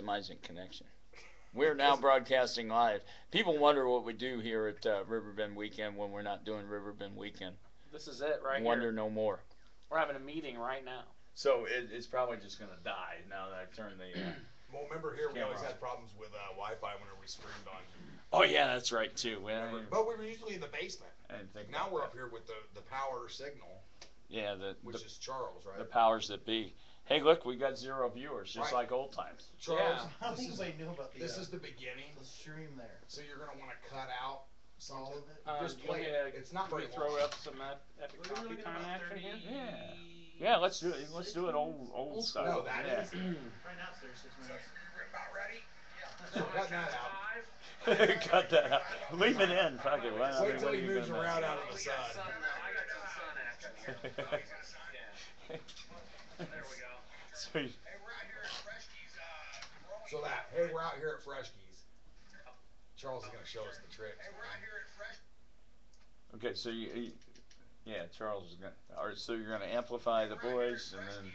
optimizing connection. We're now broadcasting live. People wonder what we do here at Riverbend Weekend when we're not doing Riverbend Weekend. This is it right Wonder here. no more. We're having a meeting right now. So it's probably just going to die now that I've turned the. Well, remember here we always Camera. had problems with Wi-Fi whenever we streamed on. Oh yeah, that's right too. But we were usually in the basement. I didn't think Now about we're that. up here with the power signal, Yeah, which is Charles, right? the powers that be. Hey, look, we got 0 viewers, just Right. like old times. Charles, Yeah. I don't think anybody knew about this is the beginning. the stream there. So you're gonna want to cut out some All of of it. it? Just You want play me it. to- It's not Can we very throw long. up some epic We're coffee looking time about action here? Yeah. Yeah, let's do it. Let's do it old style. No, that yeah. is. Right now it's 36 minutes. About ready? So cut that out. Cut that out. Leave it in. Fuck it. Why not? Wait till What he are you moves gonna around mess? out of the sun. I got some sun action here. Yeah. There we go. Sweet. Hey, we're out here at Freshkeys. So that, hey, we're out here at Freshkeys. Charles is gonna show us the tricks. Hey, we're out here at Fresh. Okay, so yeah, Charles is gonna. Or so you're gonna amplify the voice and then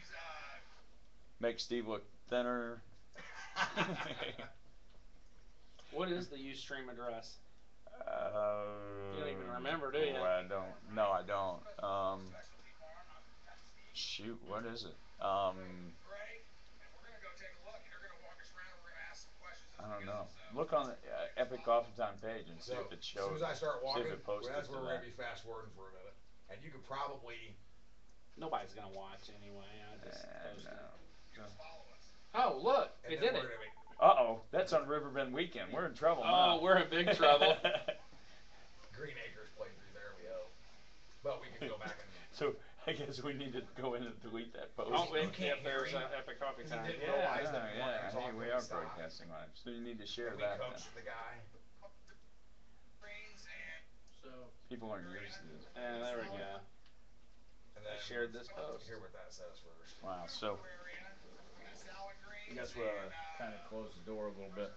make Steve look thinner. What is the Ustream address? Uh, You don't even remember, do you? I don't. No, I don't. Shoot, what is it? I don't know. Look on the Epic Coffee Time page and see So, if it as shows. soon as I start walking, see if it posts that's it where to we're gonna that. be fast forwarding for a minute. And you could probably. Nobody's gonna watch anyway. I just posted No. it. Oh, look, And it then did we're it. gonna make Uh-oh, that's on Riverbend Weekend. We're in trouble now. Oh, we're in big trouble. Green Acres playthrough there, we hope. But we can go back and. So I guess we need to go in and delete that post. Oh, You wait, can't if there's hear an him. epic coffee time. didn't Yeah. realize Yeah, that we weren't hey, talking we when are we stopped. broadcasting live, so you need to share And we that. coached the guy. So, People aren't used to this. Yeah, there we go. And I then shared this post. hear what that says first. Wow, so I guess we'll kind of close the door a little bit.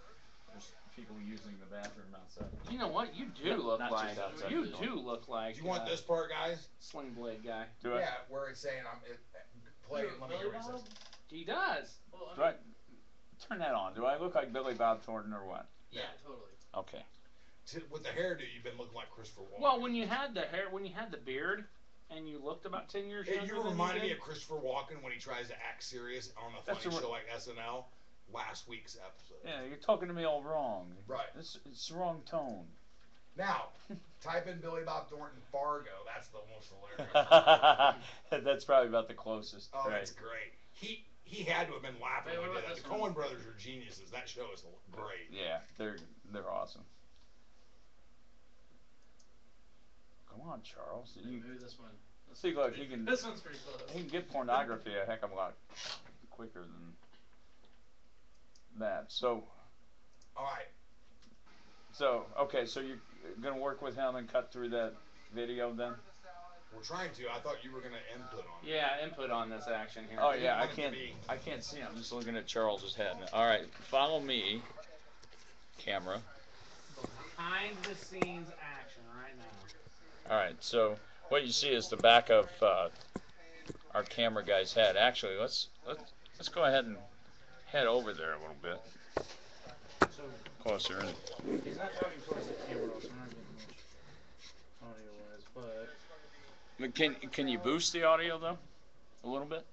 There's people using the bathroom outside. You know what? You do look Not like just outside you the door. do look like Do you want this part, guys? Sling Blade guy. Do I? Yeah, where it's saying play and let me hear what it says. He does. well, Do I turn that on? Do I look like Billy Bob Thornton or what? yeah, totally. Okay. With the hairdo, you've been looking like Christopher Walken. Well, when you had the hair, when you had the beard, and you looked about 10 years Hey, younger you than reminded he me did. of Christopher Walken when he tries to act serious on a That's funny a- show like SNL. Last week's episode. Yeah, you're talking to me all wrong. Right. It's the wrong tone. Now, type in Billy Bob Thornton Fargo. That's the most hilarious. That's probably about the closest. Oh, right. that's great. He had to have been laughing Hey, when what he did about that. The this one? Coen brothers are geniuses. That show is great. Yeah, they're awesome. Come on, Charles. You, Maybe this one. see, look, he can This one's pretty close. he can get pornography a heck of a lot quicker than that. So All right. okay, so you're gonna work with him and cut through that video then? We're trying to. I thought you were going to input on it. Yeah, input on this action here. Oh yeah, want it to be- I can't see. I'm just looking at Charles's head. All right, follow me, camera. Behind the scenes action right now. All right, so what you see is the back of our camera guy's head. Actually, let's go ahead and head over there a little bit So, closer. he's not talking towards the camera, so I'm not getting much audio-wise, but But can you boost the audio though, a little bit?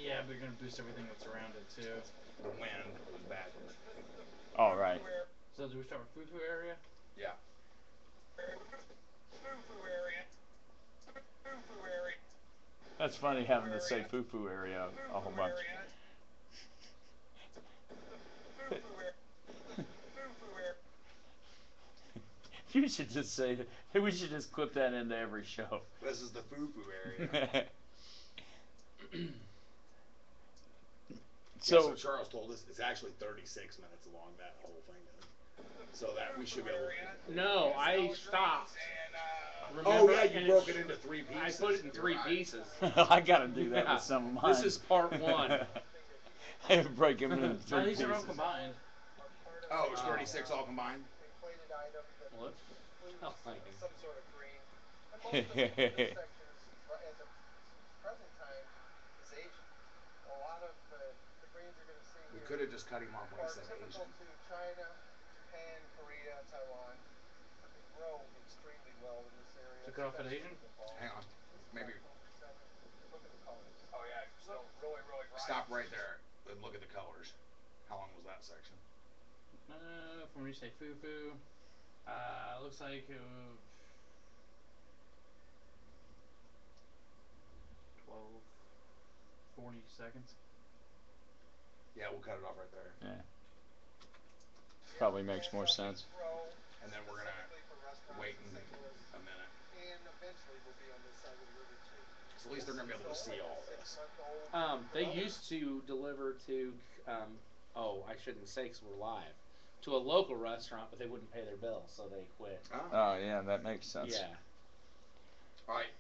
yeah, but you're gonna boost everything that's around it too. The wind was bad. All right. So do we start with Fufu area? Yeah. That's funny having to say foo-foo area a whole bunch. You should just say that. We should just clip that into every show. This is the foo-foo area. So, Charles told us it's actually 36 minutes long, that whole thing is. So that we should be able to... No, I stopped. Oh, Remember? yeah, you And broke it into 3 I pieces. put it in 3 You're right. pieces. I gotta do that Yeah. with some of mine. This is part 1. I break them into No, 3 these are all pieces. combined. Oh, it's 36 all combined? What? Oh, my We could have just cut him off when he are said typical Asian. to China, Japan, Korea, Taiwan. They grow extremely well in this area, To cut off an especially Asian? in the fall. Hang on. This is Maybe. about 27. Look at the colors. Oh yeah, it's still really, really bright. Stop right there and look at the colors. How long was that section? From when you say foo-foo, looks like 12, 40 seconds. Yeah, we'll cut it off right there. Yeah. Yeah, Probably makes and more we sense. grow And then we're gonna specifically for restaurants wait in in St. Louis, a minute. and eventually we'll be on this side of the river too. So at least they're gonna be able to see all this. 6-month-old They development. used to deliver to, oh, I shouldn't say 'cause we're live, to a local restaurant, but they wouldn't pay their bill, so they quit. Oh yeah, that makes sense. Yeah. All right.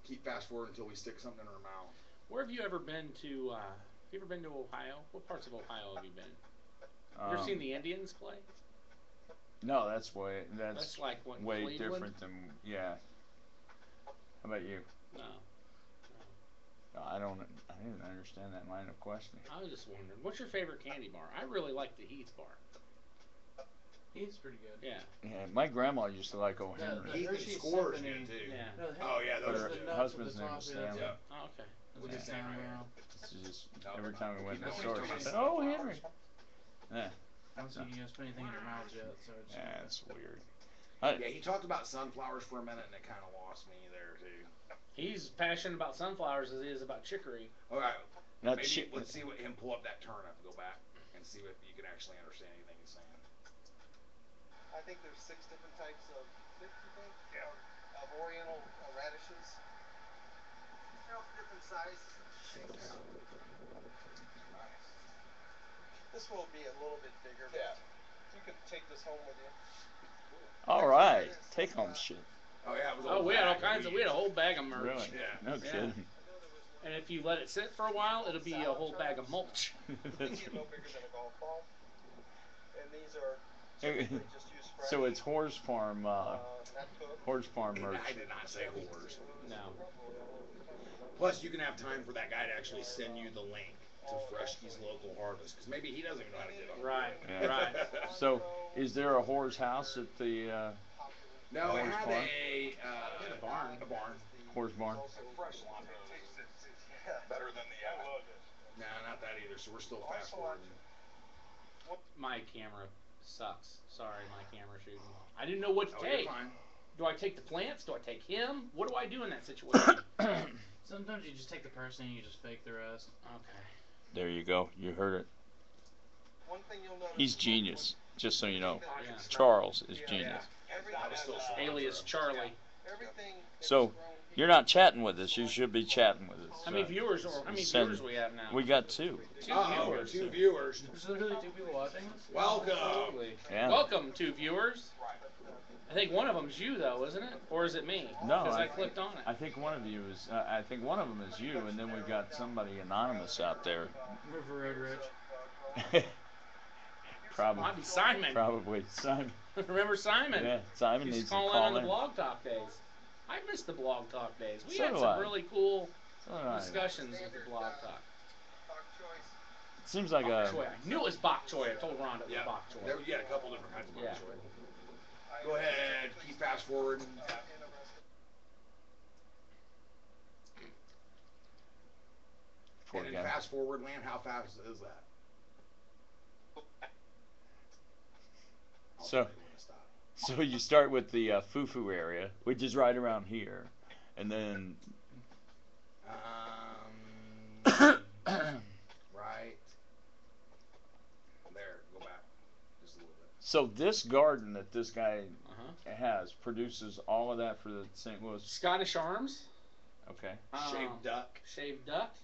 Keep fast forward until we stick something in our mouth. Where have you ever been to? Have you ever been to Ohio? What parts of Ohio have you been? You ever seen the Indians play? No, that's like what, way Cleveland? different than yeah. How about you? No. No, I didn't understand that line of questioning. I was just wondering, what's your favorite candy bar? I really like the Heath bar. He's pretty good. Yeah. Yeah, my grandma used to like O. Henry. Heath and Hershey Score's Symphony. good too. Yeah. No, Oh yeah, those Her are the good. nuts husband's with the name top was is- Stanley. Yep. Oh, okay. Look at Stan right here. This is just No, every time we went keep to the going. store, Keep she said, going. "Oh, Henry." Yeah, I don't think you guys put anything in your mouths yet, so it's that's weird. Yeah, he talked about sunflowers for a minute, and it kind of lost me there too. He's passionate about sunflowers as he is about chicory. All right, Not maybe chi- let's see what him pull up that turnip and go back and see if you can actually understand anything he's saying. I think there's 6 different types of 6, you think? Yeah. Of oriental radishes. You know, different sizes and shapes. Nice. This will be a little bit bigger, but Yeah. you can take this home with you. All Actually, right, that is take some, home shit. Oh yeah, it was. Oh, we had all kinds of. We had a whole bag of merch. Really? Yeah. No Yeah. kidding. I know there was one. And if you let it sit for a while, it'll be a whole bag of mulch. They get no bigger than a golf ball. And these are typically just used fresh. So it's horse farm not cooked. merch. I did not say whores. No. Plus, you can have time for that guy to actually send you the link to Freshky's local harvest, because maybe he doesn't even know how to get on. Right. Yeah. Right. So, is there a whore's house at the No, it Horse had barn? a barn. A barn. horse barn? Fresh latte tastes better than the. Nah, not that either. So we're still fast forwarding. My camera sucks. Sorry, my camera shooting. I didn't know what to Oh, take. you're fine. Do I take the plants? Do I take him? What do I do in that situation? Sometimes you just take the person and you just fake the rest. Okay. There you go. You heard it. One thing you'll notice. He's genius. Just so you know, Yeah. Charles is genius. I was still swallowing Alias for him. Charlie. Everything So, you're not chatting with us. You should be chatting with us. How many viewers? Or how many Send- viewers we have now? We got 2. 2 Uh-oh, viewers. 2 viewers. There's literally 2 people watching this? Welcome. Absolutely. Yeah. Welcome, 2 viewers. I think one of them's you though, isn't it? Or is it me? No, Because I clicked on I it. think one of you is. I think one of them is you, and then we've got somebody anonymous out there. River Road Rich. Probably. Might be Simon. Probably Simon. Remember Simon? Yeah, Simon He needs used to to call in call on the in. Blog Talk days. I missed the Blog Talk days. We So had do some I. really cool All right. discussions with the Blog Talk. Bok choice. Seems like Bok a. choy. I knew it was bok choy. I told Rhonda it was Yeah. bok choy. There, you had a couple different kinds of Yeah. choice. Go ahead. Keep fast forwarding. And in fast forward land, how fast is that? I'll So- tell you when to stop. So you start with the Fufu area, which is right around here, and then. Right there. Go back just a little bit. So this garden that this guy Uh-huh. has produces all of that for the St. Louis. Scottish Arms. Okay. Shaved duck. Shaved duck.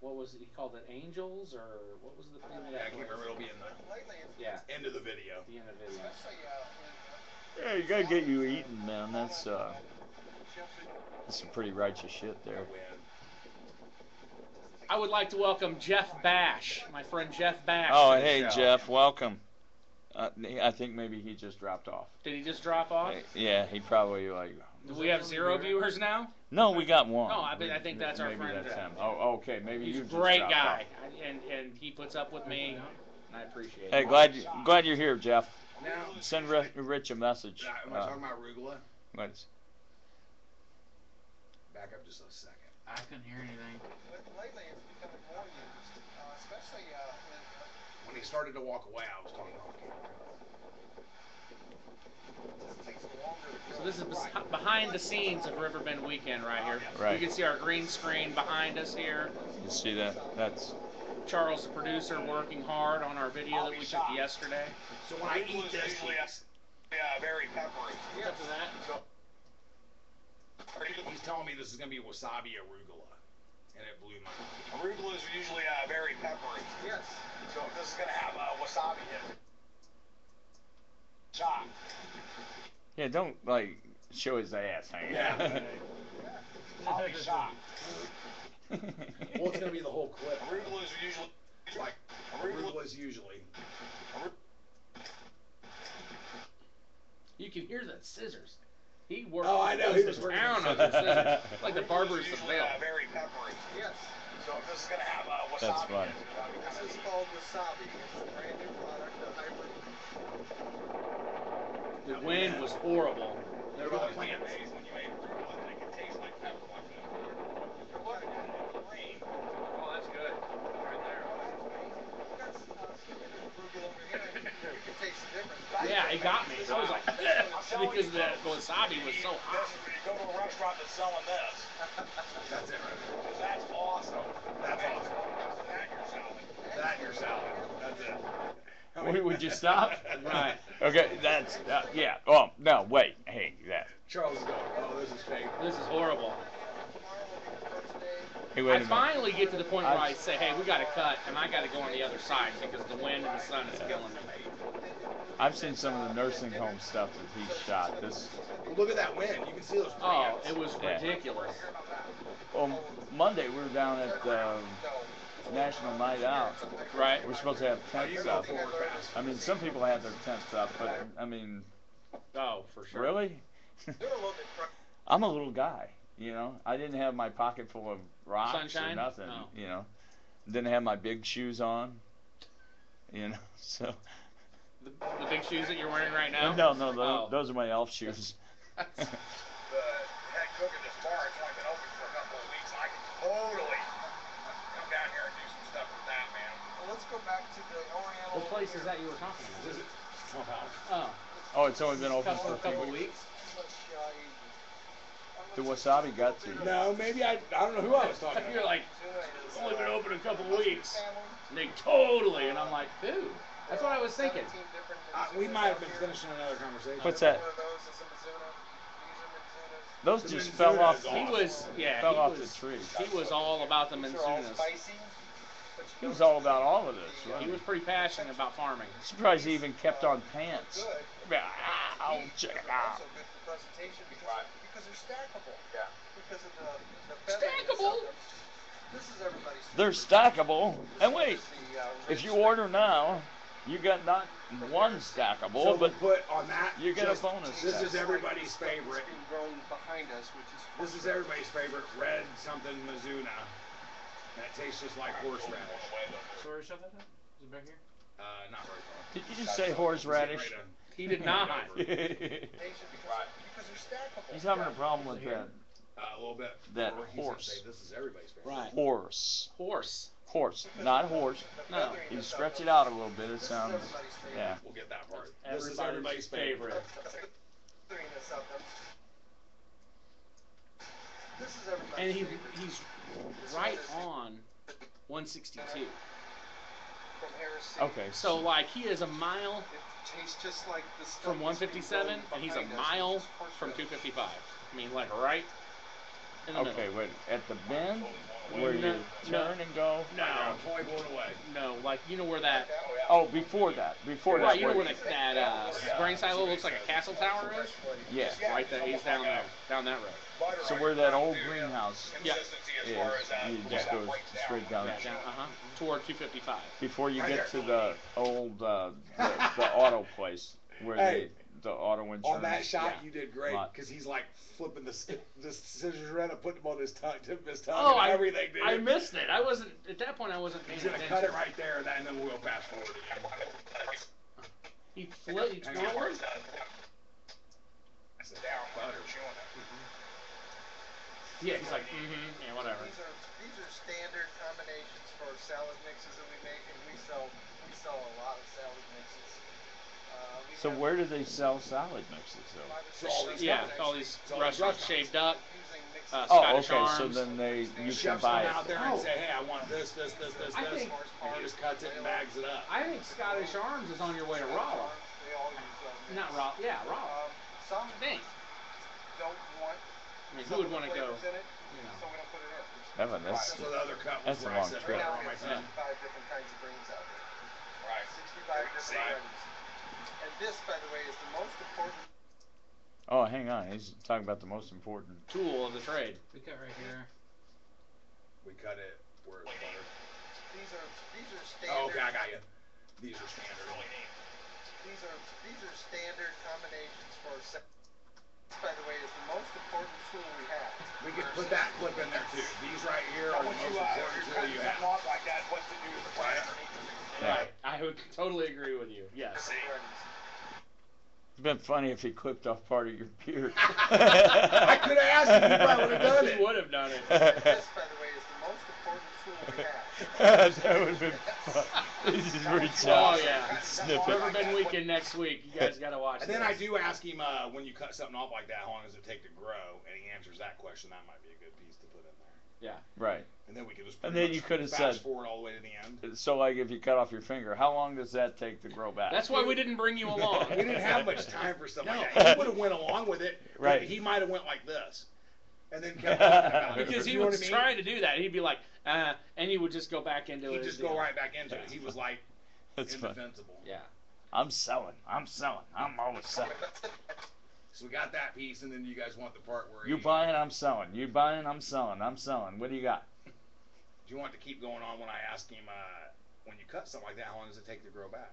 What was it? He called it Angels, or what was the thing Yeah, I that? can't remember. It'll be in the Lately, it's Yeah. end of the video. The end of the video. especially Yeah, you gotta get you eating, man. That's chips. some pretty righteous shit I there. win. I would like to welcome Jeff Bash, my friend Jeff Bash. Oh, to the hey show. Jeff, welcome. I think maybe he just dropped off. Did he just drop off? Yeah, he probably like. Do we have 0 viewers now? No, we got one. No, I think that's our Maybe friend that's Jeff. him. Oh, okay, maybe He's you a just great dropped guy. off. and he puts up with me, and I appreciate Hey, it. glad you're here, Jeff. Now, Send Rich a message. am I talking about arugula? Let's- Back up just a second. I couldn't hear anything. But lately it's becoming more used, especially with. When he started to walk away, I was talking off camera. It just takes longer to grow. So this is behind the scenes of Riverbend Weekend right here. Right. You can see our green screen behind us here. You see that? That's Charles, the producer, working hard on our video that we took yesterday. So when I eat this, Usually, very peppery. Yes. After that, so he's telling me this is gonna be wasabi arugula, and it blew my mind. Arugula is usually very peppery. Yes. So this is gonna have wasabi in it. Chop. yeah. Don't like show his ass hanging. Yeah. I'll be shocked. Well, it's gonna be the whole clip. Arugula is usually Like arugula is usually. you can hear the scissors. He worked Oh, I know, he the was working town the on the scissors, scissors. like the Arugula barber is is the usually veil. very peppery. Yes. So this is gonna have wasabi. That's funny. in it. This is called wasabi. It's a brand new product, a hybrid. The wind was horrible. They're all plants. Amazing when you make arugula and it can taste like pepper like that. What? Green. Oh, that's good. Right there. You got arugula over here. You can taste the difference. Yeah, it got me. I was like, because the wasabi was so hot. When you go to a restaurant that's selling this, That's it right there. that's awesome. That's awesome. That your salad. That and your salad. That's it. Would you stop? Right. Okay, that's yeah. Oh no, wait. Hey, that. Charles is going, oh, this is fake. This is horrible. Hey, wait a I minute. finally get to the point where I say, hey, we got to cut, and I got to go on the other side because the wind and the sun is killing me. I've seen some of the nursing home stuff that he shot. This. Well, look at that wind. You can see those Oh, plants. it was Yeah. ridiculous. Well, Monday we were down at National Night Out. Right. We're supposed to have Oh, you tents go up. forward fast. I mean, some people have their tents up, but I mean, Oh, for sure. really? I'm a little guy, you know. I didn't have my pocket full of rocks Sunshine? or nothing, Oh. you know. Didn't have my big shoes on, you know. So. The big shoes that you're wearing right now? No, Oh. those are my elf shoes. The head cook at this bar, it's only been open for a couple of weeks. I can totally come down here and do some stuff with that, man. Well, let's go back to the Oriental. What place is that you were talking This about? is Trump House. Oh, Oh, it's only been open for a couple few weeks. weeks. The wasabi got to you. No, maybe I don't know who I was talking You're about. like, only been open a couple weeks. And they totally, and I'm like, dude, that's what I was thinking. We might have been finishing another conversation. What's that? One of those is a Mizuna. These are Mizunas. Those The just Mizuna fell off. is He awesome. was, yeah, Fell he off was, the tree. he was all about the These are all Manzunas. spicy. but He you was don't all about all of this. He Right? was pretty passionate about farming. Surprised he even kept on pants. Good. Ow, check it out. Also good for presentation because, Right. because they're stackable. Yeah. Because of the featheriness of Stackable? them. This is everybody's They're favorite. stackable. And wait, if you order now, you get not one stackable, So we but put on that. you get a just- bonus. This stack. is everybody's favorite. It's being grown behind us, which is This is everybody's favorite red something Mizuna. And it tastes just like horseradish. So where is that? Is it back here? Not very far. Did you just say horseradish? He did not. He's patient because they're stackable. having a problem with that. A little bit. That Or he's gonna horse. say, this is everybody's favorite. Right. Horse. Horse. Horse, not horse. No. You stretch it out a little bit, it This is sounds. everybody's favorite. Yeah. We'll get that part. This is everybody's favorite. Featheriness of them. This is everybody's And favorite. he's right on 162. From Harris. Okay. So like he is a mile It tastes just like the stuff from that's being 157, grown and he's a behind us, mile which is from horseradish. 255. I mean, like right in the Okay, middle. wait. At the bend where No, you turn and go. No, I'm totally blown away. no, like you know where that, Oh, before that. Before right? that. You know where where- that grain silo looks like a castle tower is? Yeah. Right there, he's down there, down that road. So where that old greenhouse Yeah. Consistency as is, far as you just go straight down. Yeah, down, toward 255. Before you get to the old the auto place where Hey, the auto insurance. On that shot, Yeah. you did great Lot. because he's like flipping the scissors around and putting them on his tongue, tip of his tongue, Oh, and everything, dude. I missed it. I wasn't at that point. I wasn't paying He's gonna attention. cut it right there, and then we'll go fast forward again. He twirled it. I said, butter. Yeah, he's like, yeah, whatever. These are standard combinations for salad mixes that we make, and we sell a lot of salad mixes. So where do they sell salad mixes though? All these restaurants shaved up. Oh, Scottish okay. Arms. So then you can Chefs buy come out it. there and say, hey, I want this, I think- and he just cuts it and bags it up. I think Scottish Arms is on your way to Rolla. They all use Not Rolla. Yeah, Rolla. Some I think. don't want I mean, who would want to go? flavors in it, You know. so we don't put it in. Evan, that's So the other cut was That's a where I long said, trip. butter Right now on we my have tongue. 65 different kinds of greens out there. Right. 65 different varieties. And this, by the way, is the most important. Oh, hang on. He's talking about the most important. Tool of the trade. We cut right here. We cut it where it's butter. These are standard. Oh, okay, I got you. These are standard. These are standard combinations for. By the way, is the most important tool we have. We could put that clip in there too. These right here are the most important tool you have. Like that, what's to do with the plant underneath? Yeah. Right. I would totally agree with you. Yes. It'd been funny if he clipped off part of your beard. I could have asked him. He probably would have done it. He would have done it. This, by the way, is the most important tool we have. That would have been fun. He's just reach Oh out. yeah. Snip River it. Bend weekend next week. You guys gotta watch. And then this. I do ask him when you cut something off like that, how long does it take to grow? And he answers that question. That might be a good piece to put in there. Yeah. Right. And then we could just And pretty then you much could have fast said- forward all the way to the end. So, like, if you cut off your finger, how long does that take to grow back? That's why we didn't bring you along. We didn't have much time for stuff No. like that. He would have went along with it, but Right. he might have went like this, and then kept talking about it. Because he You know was what I mean? trying to do that. He'd be like, and he would just go back into it. He'd just go right back into it. He was like That's fun. indefensible. Yeah. I'm selling. I'm always selling. So we got that piece, and then you guys want the part where You buying, I'm selling. You buying, I'm selling. I'm selling. What do you got? Do you want to keep going on when I ask him when you cut something like that, how long does it take to grow back?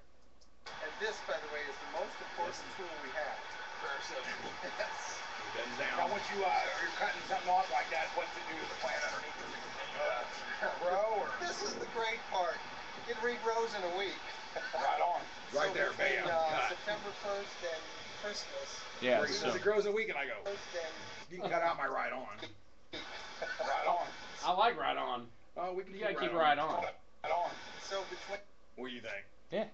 And this, by the way, is the most important tool we have. Very simple. Yes. He bends Now, down. once you're cutting something off like that, what's to do with the plant underneath? Does it continue to grow or? This is the great part. It regrows in a week. Right on. Right there, between, bam, cut. September 1st and Christmas. Yeah. Where he So, says it grows a week, and I go, 1st and you can cut out my right on. Right on. I like right on. Oh, we can You gotta keep right on. Right on. so between What do you think? Yeah.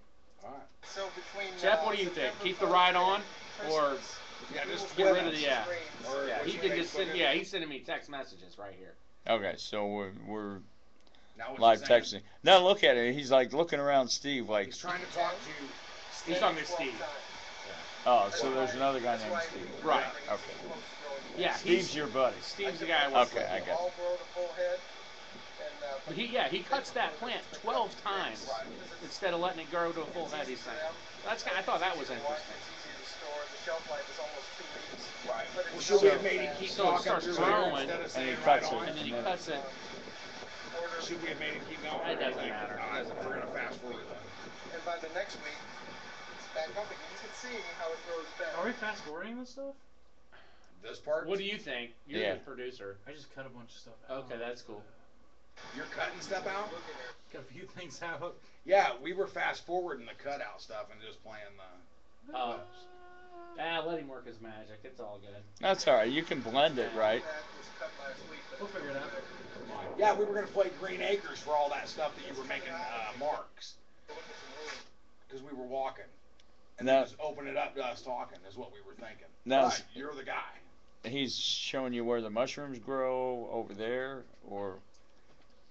All right. Jeff, what do you think? September Keep the 1st ride and on, or Christmas, Yeah, we just will get put rid of the- these yeah. greens. Or yeah, what he you can think, just put send. it- Yeah, he's sending me text messages right here. Okay, so we're Now what live you saying? texting. Now look at it. He's like looking around Steve like, He's trying to talk to. He's talking to 12 Steve. times. oh, so there's another guy That's named why Steve. we Right. bring Okay. these close growing Yeah, heads. Steve's your buddy. Steve's the guy I work Okay, with. I got All grow to full head. And, But he cuts that plant 12 times instead of letting it grow to a full head. He's saying. I thought that was interesting. It's easier to store. The shelf life is almost 2 weeks. Right. But Well, it's should we so have made him fast. keep So it talking starts through growing, here instead of and saying he right cuts it. on? And then he cuts it. Order. Should we have made him keep going? It doesn't matter. All right, It doesn't we're matter. gonna fast forward then. And by the next week, it's back up again. You can see how it grows back. Are we fast forwarding this stuff? This part. What do you think? You're Yeah. the producer. I just cut a bunch of stuff out. Okay, that's cool. You're cutting stuff out. Looking at Cut a few things out. Yeah, we were fast forwarding the cutout stuff and just playing the. Oh. Let him work his magic. It's all good. That's all right. You can blend it, right? that was cut last week, but We'll figure it out. Yeah, we were gonna play Green Acres for all that stuff that you were making marks look at some room. because we were walking. And Now- then just open it up to us talking is what we were thinking. Now- Right, you're the guy. He's showing you where the mushrooms grow over there, or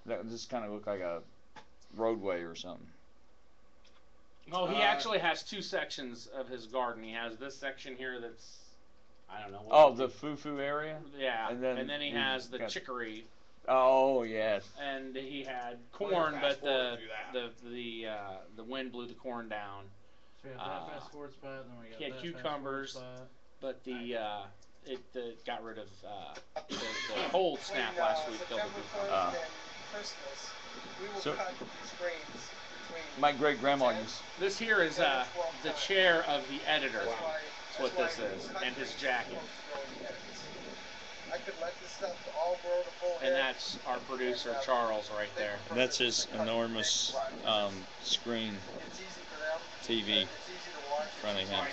that this kind of look like a roadway or something. Oh, he Uh, actually has two sections of his garden. He has this section here that's, I don't know. What Oh, would the be- foo-foo area. Yeah, and and then then he he's has the got- chicory, Oh yes. and he had We're gonna corn, fast but forward through the wind blew the corn down. So we have that fast forward spot, then we got he had that cucumbers. fast forward spot. But it got rid of the cold snap last week killed the September cucumber. 1st and Christmas, we will So- cut these grains between. My great grandma 10 used. This here is the chair of the editor. That's why That's what this is, and his jacket. I could let this stuff all grow to full And head. that's our producer Charles right there. That's his enormous screen It's easy for them. TV It's easy to watch. in front of him.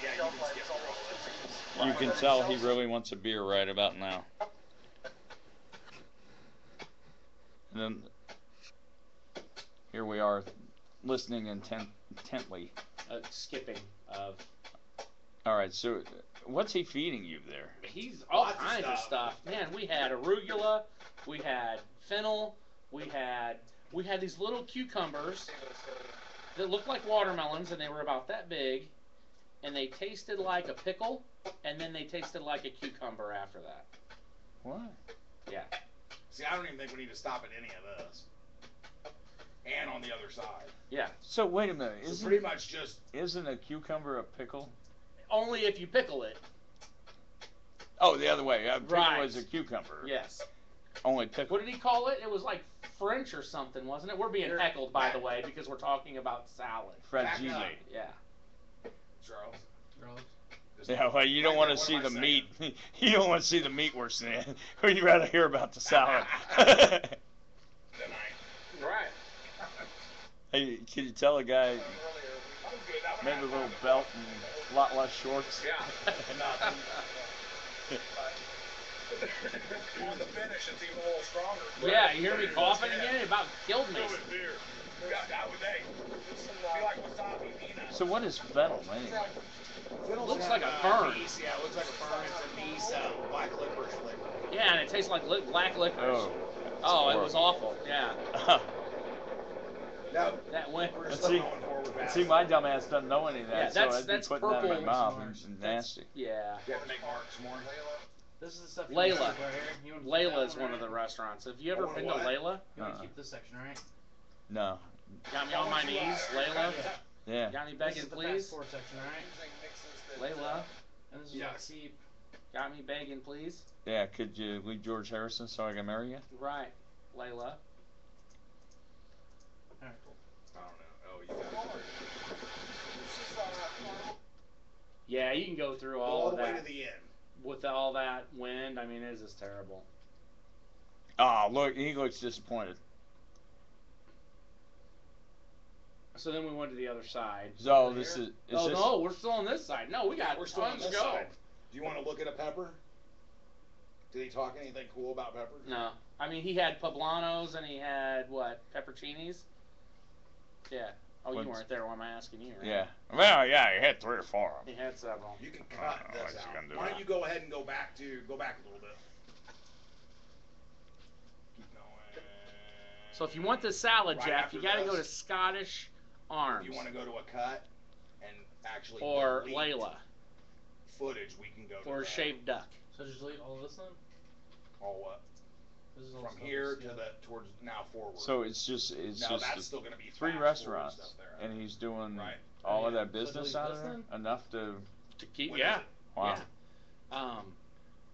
Yeah, you can skip through all this. You can tell he really wants a beer right about now. And then here we are, listening intently. Skipping of. All right, so what's he feeding you there? He's all Lots of kinds of stuff. Man, we had arugula, we had fennel, we had these little cucumbers that looked like watermelons, and they were about that big, and they tasted like a pickle, and then they tasted like a cucumber after that. What? Yeah. See, I don't even think we need to stop at any of this. And on the other side. Yeah. So wait a minute, So pretty much just. isn't a cucumber a pickle? Only if you pickle it. Oh, the other way. A pickle Right. is a cucumber. Yes. Only pickle. What did he call it? It was like French or something, wasn't it? We're being heckled, by the way, because we're talking about salad. Fragile. Yeah. Charles. Just Yeah, well, you don't want to what see am I the saying? meat. You don't want to see the meat we're seeing. You'd rather hear about the salad. Right. Hey, can you tell a guy maybe a little belt and a lot less shorts? Yeah. On the finish, it's even a little stronger. Yeah, you hear me coughing again? It about killed me. Yeah, that would they. Be like wasabi peanuts. So what is fennel anyway? Looks like a fern. Yeah, it looks like a fern. It's a nice black licorice flavor. Yeah, and it tastes like black licorice. Oh, it was awful. Yeah. No, That went. we're Let's just see. going forward fast. See, my dumb ass doesn't know any of that, Yeah, so I'd be that's putting that in my purple. mouth That's- and nasty. Yeah. You have to make marks more. This is the stuff. Layla. You want to right here. You want to keep that Layla's one of the right? restaurants. Have you ever Oh, been what? to Layla? You want Uh-uh. to keep this section, right? No. Got me on my knees, Layla. Yeah. Got me This begging, is the please. fast forward section, right? Layla. And this is Yeah. what keep. Got me begging, please. Yeah, could you leave George Harrison so I can marry you? Right, Layla. Alright, cool. I don't know. Oh, you got it. Yeah, you can go through Go all all of the way that to the end. with all that wind. I mean, it is just terrible. Oh, look, he looks disappointed. So then we went to the other side. So this is Oh this no, we're still on this side. No, we got We're still on tons this to go. side. Do you want to look at a pepper? Did he talk anything cool about peppers? No, I mean he had poblanos and he had what pepperoncinis. Yeah. Oh, What's- you weren't there. Why am I asking you? Right? Yeah. Well, yeah, he had 3 or 4 of them. He had several. You can cut Oh, this what's he out. gonna do Why now? don't you go ahead and go back a little bit? Keep going. So if you want the salad, Right Jeff, after you got to go to this. Scottish Arms If you want to go to a cut and actually or delete Layla footage, we can go for to a that. shaved duck. So just delete all of this then? All what? This is all From stuff here we to skipped. towards now forward. So it's just no, that's still going to be 3 fast-forward restaurants, stuff there. and he's doing Right. all of Yeah. that So business delete out of this there then? enough to. To keep, What yeah, is it? Wow. yeah.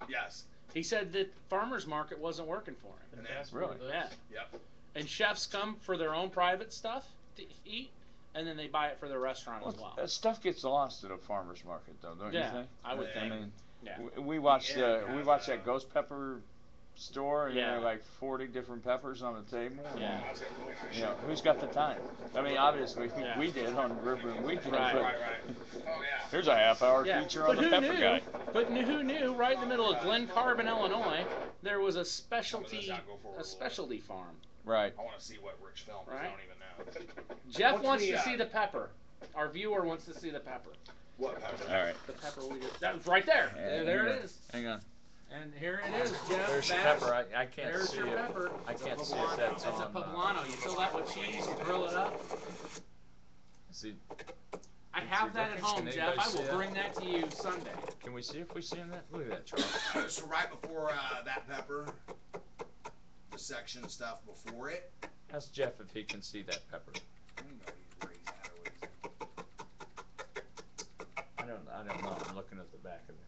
Yes. He said that farmers market wasn't working for him. And And then- fast forward Really? those. Yeah. Yep. And chefs come for their own private stuff to eat, and then they buy it for their restaurant as well. That stuff gets lost at a farmer's market, though, don't Yeah, you think? I would Yeah. think. I mean, Yeah. we watched Yeah, we yeah, watched yeah. that ghost pepper store, and there Yeah. were like 40 different peppers on the table. Yeah. That's a really nice You know, shot. who's got the time? I mean, obviously Yeah. we did on River and Weekend, Right. but Right. Oh, yeah. here's a half-hour Yeah, feature but on the who pepper knew? guy. But who knew? Right in the middle of Glen Carbon, Illinois, there was a Some of this specialty out, go forward a little bit. specialty farm. Right. I want to see what Rich filmed. 'Cause Right. I don't even know. Jeff What's wants the, to see the pepper. Our viewer wants to see the pepper. What pepper? All right. The pepper we just. That was right there. There it is. Hang on. And here it is, Jeff. There's the That's- pepper. I can't There's see your it. pepper. I can't see if that's It's a on. poblano. You fill that with cheese, you grill it up. See, I Can have see that at that? home, Can Jeff. anybody I will see that? bring that to you Sunday. can we see if we see that? Look at that, Charles. So right before that pepper, the section stuff before it. Ask Jeff if he can see that pepper. I don't know where he's at or what he's at. I don't know. I'm looking at the back of the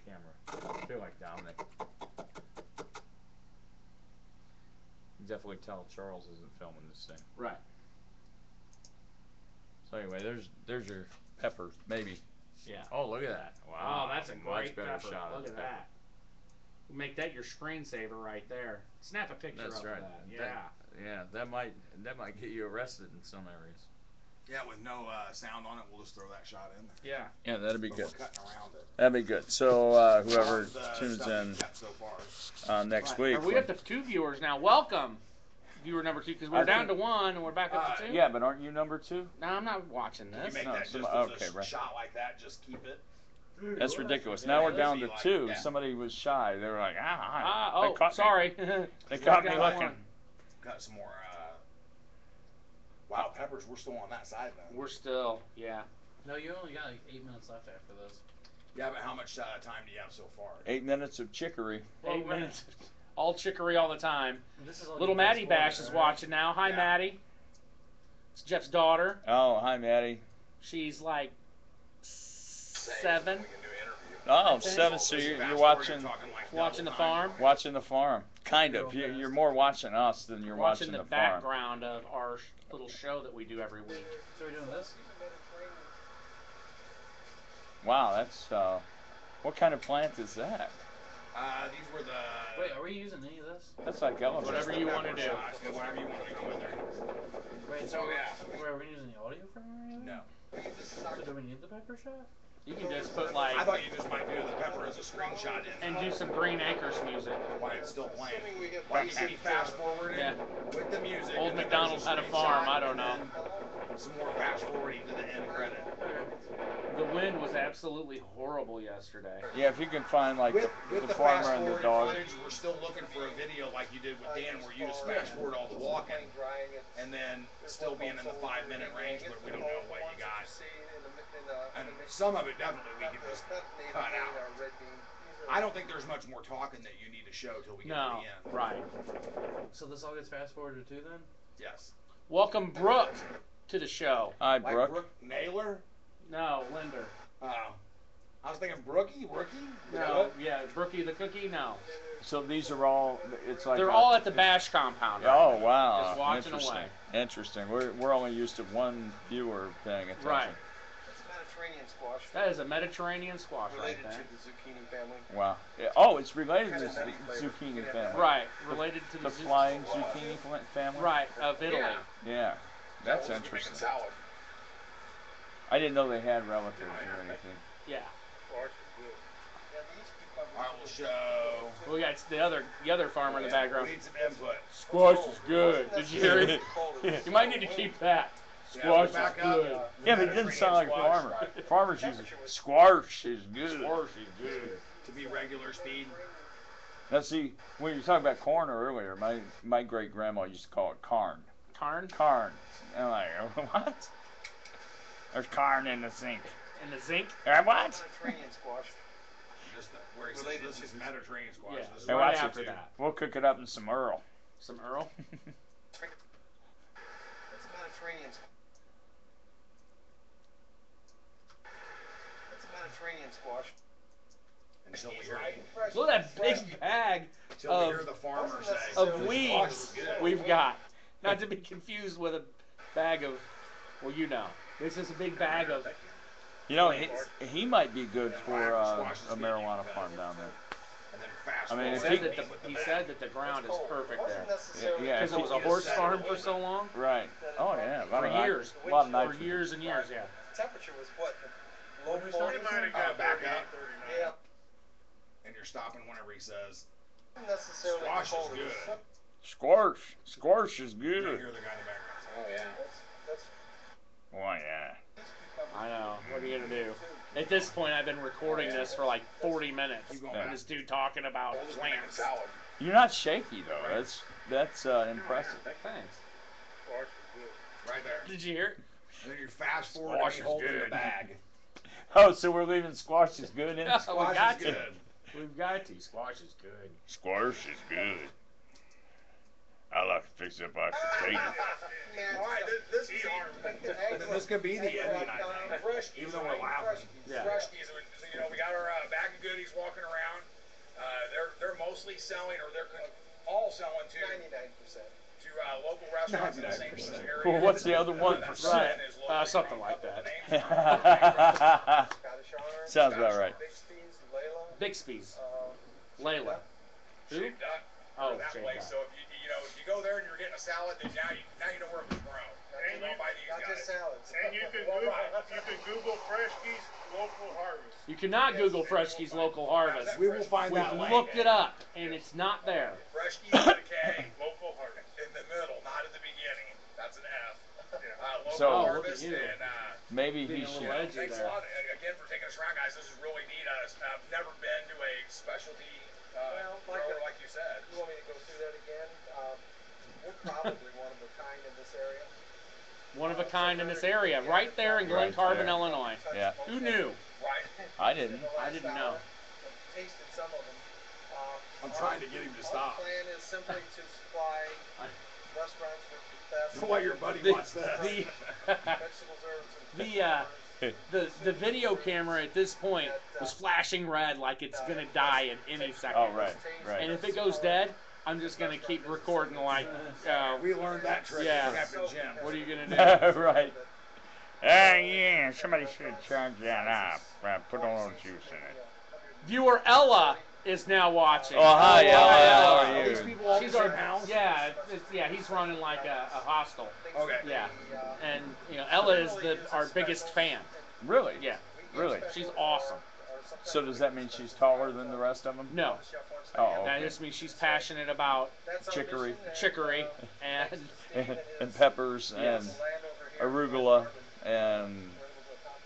camera. I feel like Dominic. You definitely tell Charles isn't filming this thing. Right. So anyway, there's your pepper, maybe. Yeah. Oh, look at that! Wow, Oh, that's a much great better pepper. shot of Look the at pepper. that. Make that your screensaver right there. Snap a picture That's of right. that. Yeah. Yeah, that might get you arrested in some areas. Yeah, with no sound on it, we'll just throw that shot in there. Yeah. Yeah, that'd be But good. we're cutting around it. That'd be good. So whoever All the tunes stuff in we've kept so far. next Right. week. Are we up to 2 viewers now? Welcome, viewer number 2, because we're I down think- to 1 and we're back up to 2. Yeah, but aren't you number 2? No, I'm not watching Can you this. make No, that some- just okay, as a right. shot like that? Just keep it. That's ridiculous. Yeah, Now we're let's down see, to like, 2. yeah. Somebody was shy. They were like, they Oh, caught me. sorry. They caught me Down looking. one. Got some more wild peppers. We're still on that side though. We're still, yeah. No, you only got like 8 minutes left after this. Yeah, but how much time do you have so far? 8 minutes of chicory. Well, 8 we're- minutes. All chicory all the time. This is all Little you Maddie fast Bash forward, is right? watching now. Hi, Yeah. Maddie. It's Jeff's daughter. Oh, hi, Maddie. She's like 7. We can do interview. Oh, Okay. 7. So Fast you're forward, watching talking like Watching the double time. farm. watching the farm. Kind of. Real fast. You're more watching us than you're Watching watching the the farm. background of our little show that we do every week. So we're doing this? Wow, that's what kind of plant is that? These were the. Wait, are we using any of this? That's like elephant. Whatever you want to do. Whatever you want to do with it. Wait, so Oh, yeah. wait, are we using the audio from or anything? No. So do we need the pepper shot? You can just put like I thought you just might do the pepper as a screenshot in. and do some Green Acres music. While it's still playing. Why you see me fast forwarding Yeah. with the music. Old and then McDonald there's a had a farm, screenshot, I don't and know. then some more fast forwarding to the end credit. The wind was absolutely horrible yesterday. Yeah, if you can find like With the the farmer fast and the forward dog. footage, we're still looking for a video like you did with Dan, where you just fast forward all the walking, and then still being in the 5-minute range, but we don't know what you got. And some of it definitely we can just cut out. I don't think there's much more talking that you need to show till we get No, to the end. right. So this all gets fast forwarded too then? Yes. Welcome, Brooke, to the show. Hi, Like Brooke. Brooke Naylor? No, Linder. I was thinking Brookie? Rookie? No, yeah, Brookie the cookie. No, So these are all. It's like they're all at the Bash compound. Right Oh now. wow! Just watching Interesting. away. Interesting. We're only used to one viewer paying attention. Right. It's Mediterranean squash. That is a Mediterranean squash right Related there. to the zucchini family. Wow. Oh, it's related to the Kind of nutty zucchini flavor. family. Right, related to The the flying zucchini family. Right, of Italy. Yeah. That's We're interesting. making salad. I didn't know they had relatives or anything. Yeah. Squash is good. Yeah, these cucumbers. Alright, we'll show. We got the other farmer in the We background. need some input. Squash is good. Did you hear it? You might need to keep that. Squash is back up. good. Yeah, but it didn't sound like Squash. farmer. Farmers use squash is good. Squash is good. To be regular speed. Now see, when you were talking about corn earlier, my great grandma used to call it carn. Carn Carn. And I'm like, what? There's carn in the sink. and the zinc. What? Mediterranean squash. Just where he says Related this to is Mediterranean squash. Yeah, This is Hey, right watch it, after too. that. We'll cook it up in some Earl. Some Earl. It's Mediterranean. It's Mediterranean squash. Until we hear, Look at that big bag until we hear the farmer say. of "This weeds squash is good." we've got. Not to be confused with a bag of, well, you know. This is a big bag of. You know, he might be good for a marijuana farm down there. And then fast I mean, He if forward said that with he bag. said that the ground is perfect there. Wasn't necessarily Yeah, Because it was a horse farm for so long. Right. Oh yeah. A lot For of years. A lot of For nitrogen. years and years, yeah. temperature was what? Low When we started 40s? Back up. Yeah. And you're stopping whenever he says, Wasn't necessarily squash is cold. good. Squash. Squash is You good. hear the guy in the background. Oh yeah. That's Oh yeah. I know. What are you gonna do? At this point, I've been recording this for like 40 minutes. Keep going Yeah. And this dude talking about We're just making plants. salad. You're not shaky though. That's impressive. Thanks. squash is good. Right there. Did you hear it? And then you fast forward Squash and is you hold in the good. bag. Oh, so we're leaving squash is good in? Yeah. we Squash got is to. good. We've got to. Squash is good. Squash is good. I like to fix up like potato. Alright, this is And then this could be the ending, I think. fresh Even though we're laughing. Yeah. Freshkies, you know, we got our bag of goodies walking around. They're mostly selling, or they're all selling to 99%. local restaurants in the St. Louis area. Well, what's the other 1%? That percent is local Something from a like couple of that. names. Scottish Shauna. Sounds about right. Bixby's, Layla. Bixby's. Shaved Layla. Duck. Who? Shaved Duck. Oh, That Shaved place. Duck. So if if you go there and you're getting a salad, then now you know where it was grown. And Don't buy these not guys. just salads. And you can Google Freshke's local harvest. You cannot Google Freshke's local harvest. We will find We that link. looked it up, and it's not there. Freshke's with a K. Local harvest. In the middle, not at the beginning. That's an F. Local So- Oh, look at harvest you. and Maybe he Being a little should. edgy thanks a there. lot again for taking us around, guys. This is really neat. I've never been to a specialty grower like you said. You want me to go through that again? We're probably one of a kind in this area. One of a kind in this area, right there in Glen Right Carbon, there. Illinois. Yeah. Who knew? Right. I didn't. I didn't know. I've tasted some of them. I'm trying to get him to Our stop. plan is simply to supply restaurants with the best While your buddy The- wants this. vegetables, herbs, and The video camera at this point was flashing red like it's gonna die in any second. Oh, right, right. And if it goes dead, I'm just gonna keep recording like, We learned that trick Yeah. from Captain Jim. what are you gonna do? Right. Yeah, somebody should charge that up. Put a little juice in it. Viewer Ella is now watching. Oh, hi, Ella. How Ella. are These you? people all She's the our same house? yeah, he's running like a hostel. Okay. Yeah. And Ella is our biggest fan. Really? Yeah. Really? She's awesome. So does that mean she's taller than the rest of them? No. Oh, That okay. just means she's passionate about Chicory. chicory and And peppers and Yes. arugula and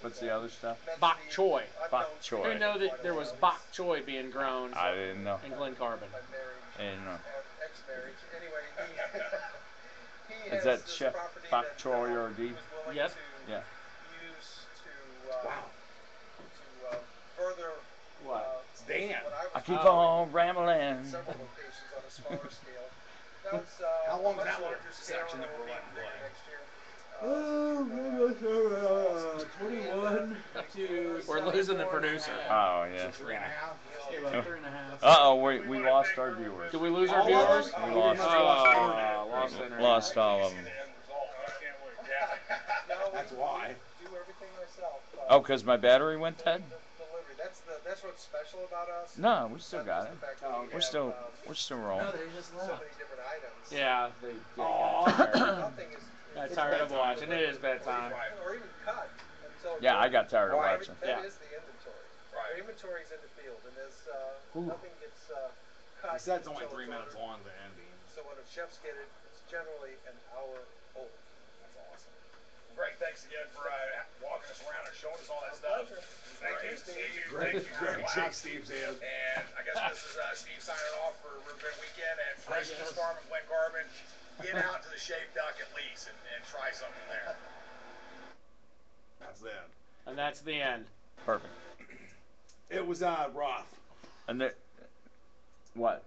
what's the other stuff? bok choy. Bok I choy. didn't know that there was bok choy being grown I didn't know. in Glen Carbon. I didn't know. Ex-marriage. Anyway, he Is has that this Chef property Bok that, Choy or he D? was willing Yep. to Yeah. use to Wow. further What? It's Dan. what I was I keep doing on rambling. at several locations on a smaller scale. Now it's How long is much that larger little scale section and that it'll we're be letting bigger play? next year. 21 to. We're losing the producer. Oh yeah. 3.5. Yeah, about 3.5. Uh oh, we lost our viewers. Did we lose our All of viewers? them? We lost. Lost internet. Lost all of them. That's why. Do everything myself. Oh, because my battery went dead? Delivery. That's what's special about us. No, we still got it. The fact that we We're have, still rolling. No, they just so left. many different items. Yeah, they Aw. got tired. Nothing is Got tired of watching. It is bedtime. or even cut until Yeah, I got tired of Well, watching. That Yeah. is the inventory. Right. The inventory's in the field, and as Ooh. nothing gets cut. He said it's only until 3 minutes ordered. long, the ending. So when the chefs get it, it's generally an hour old. That's awesome. Great, thanks again for walking us around and showing us all that My stuff. pleasure. Thank you, Steve. Thank you very Great much. shake, Steve's hand. And I guess this is Steve signing off for Riverbend Weekend at Freshke's Farm in Glen Carbon. Get out to the Shaved Duck at least and try something there. That's it. And that's the end. Perfect. It was rough. And the what?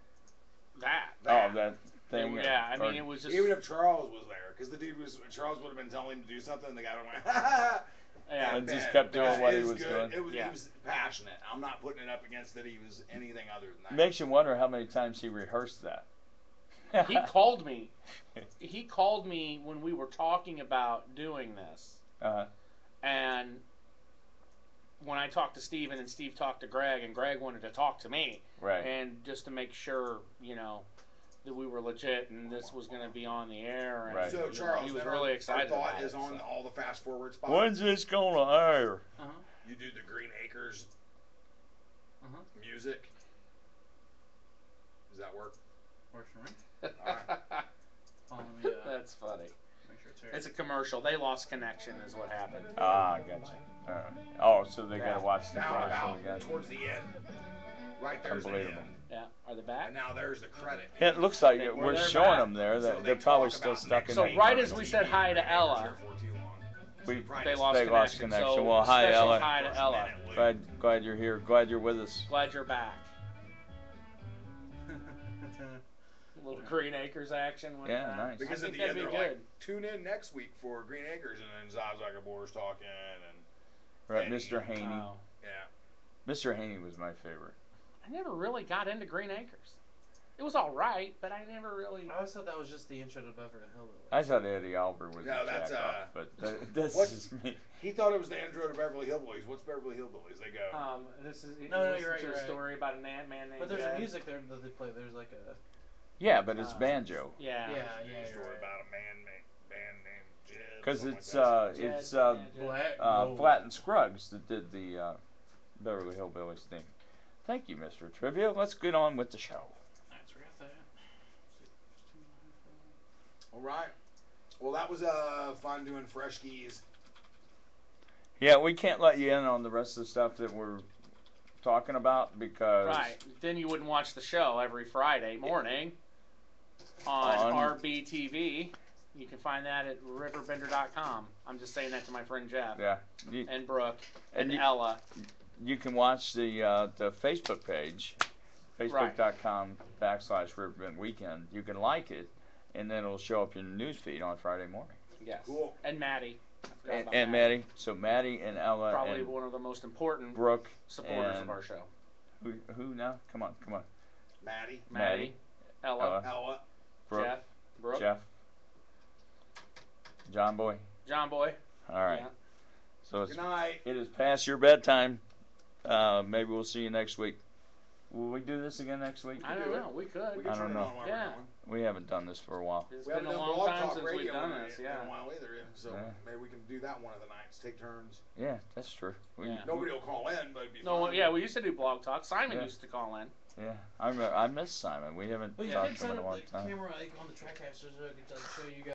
That. Oh, that thing. Yeah, I or- mean, it was just. Even if Charles was there, because the dude was Charles would have been telling him to do something, and the guy would have went, ha ha ha. Yeah. And just kept doing what he was good. doing. He Yeah. was passionate. I'm not putting it up against that he was anything other than that. Makes you wonder how many times he rehearsed that. He called me. He called me when we were talking about doing this. Uh, And when I talked to Steven and Steve talked to Greg, and Greg wanted to talk to me, right. and just to make sure, that we were legit and this was going to be on the air. And Right. So Charles, he was then really excited Our thought about is it, on so. all the fast forward spots. When's this gonna air? Uh-huh. You do the Green Acres Uh-huh. music. Does that work? Works for me. Alright. Follow me. That's funny. Make sure it's here. It's a commercial. They lost connection, is what happened. Ah, gotcha. Oh, so they Yeah. gotta watch the Now commercial about again. towards the end. Right there's the Unbelievable. end. Yeah. Are they back? And now there's the credit. It looks like They- we're they're showing back. them there. So That they they're probably talk still about stuck in So that. right as we said hi to Ella, Here for too long. We- they lost They connection. lost connection. So Well, hi, special Ella. hi to Ella. Glad you're here. Glad you're with us. Glad you're back. A little Green Acres action. With Yeah, that. nice. Because I at think the end that'd they're be like, good. tune in next week for Green Acres, and then Zazaka Boer's talking, and Right, Haney. Mr. Haney. Oh. yeah. Mr. Haney was my favorite. I never really got into Green Acres. It was all right, but I never really. I always thought that was just the intro to Beverly Hillbillies. I thought Eddie Albert was No, a that's, jack off, but this what? is me. He thought it was the intro to Beverly Hillbillies. What's Beverly Hillbillies? They go. This is. No, you you're right, listen you're to a right. story about a man named. But there's Jed. a music there that they play. There's like a. Yeah, but it's banjo. Yeah. Yeah, There's a you're story right. about a band named Jed. Because something like it's Jed. Flat and Scruggs that did the Beverly Hillbillies theme. Thank you, Mr. Trivia. Let's get on with the show. That's where I thought. All right. Well, that was fun doing fresh keys. Yeah, we can't let you in on the rest of the stuff that we're talking about because Right. Then you wouldn't watch the show every Friday morning on RBTV. You can find that at riverbender.com. I'm just saying that to my friend Jeff. Yeah. And Brooke and you, Ella. You can watch the Facebook page, facebook.com/Riverbend Weekend. You can like it, and then it'll show up in the news feed on Friday morning. Yes. Cool. And Maddie. And Maddie. So Maddie and Ella probably and one of the most important Brooke supporters and of our show. Who now? Come on. Maddie. Ella. Brooke, Jeff. Brooke. Jeff. John Boy. All right. Yeah. So Good night. It is past your bedtime. Maybe we'll see you next week. Will we do this again next week? I don't know. We could. We can I don't turn it know. on while Yeah. we're going. We haven't done this for a while. It's We been haven't a done long Blog time Talk since we've Radio done in this. in Yeah. a while either. So Yeah. maybe we can do that one of the nights. Take turns. Yeah, that's true. Yeah. Nobody will call in, but it'd be No, fun. yeah, we used to do Blog Talk. Simon Yeah. used to call in. Yeah, I miss Simon. We haven't Well, you talked can to him set in a up long the time. camera like on the track caster so I can show you guys.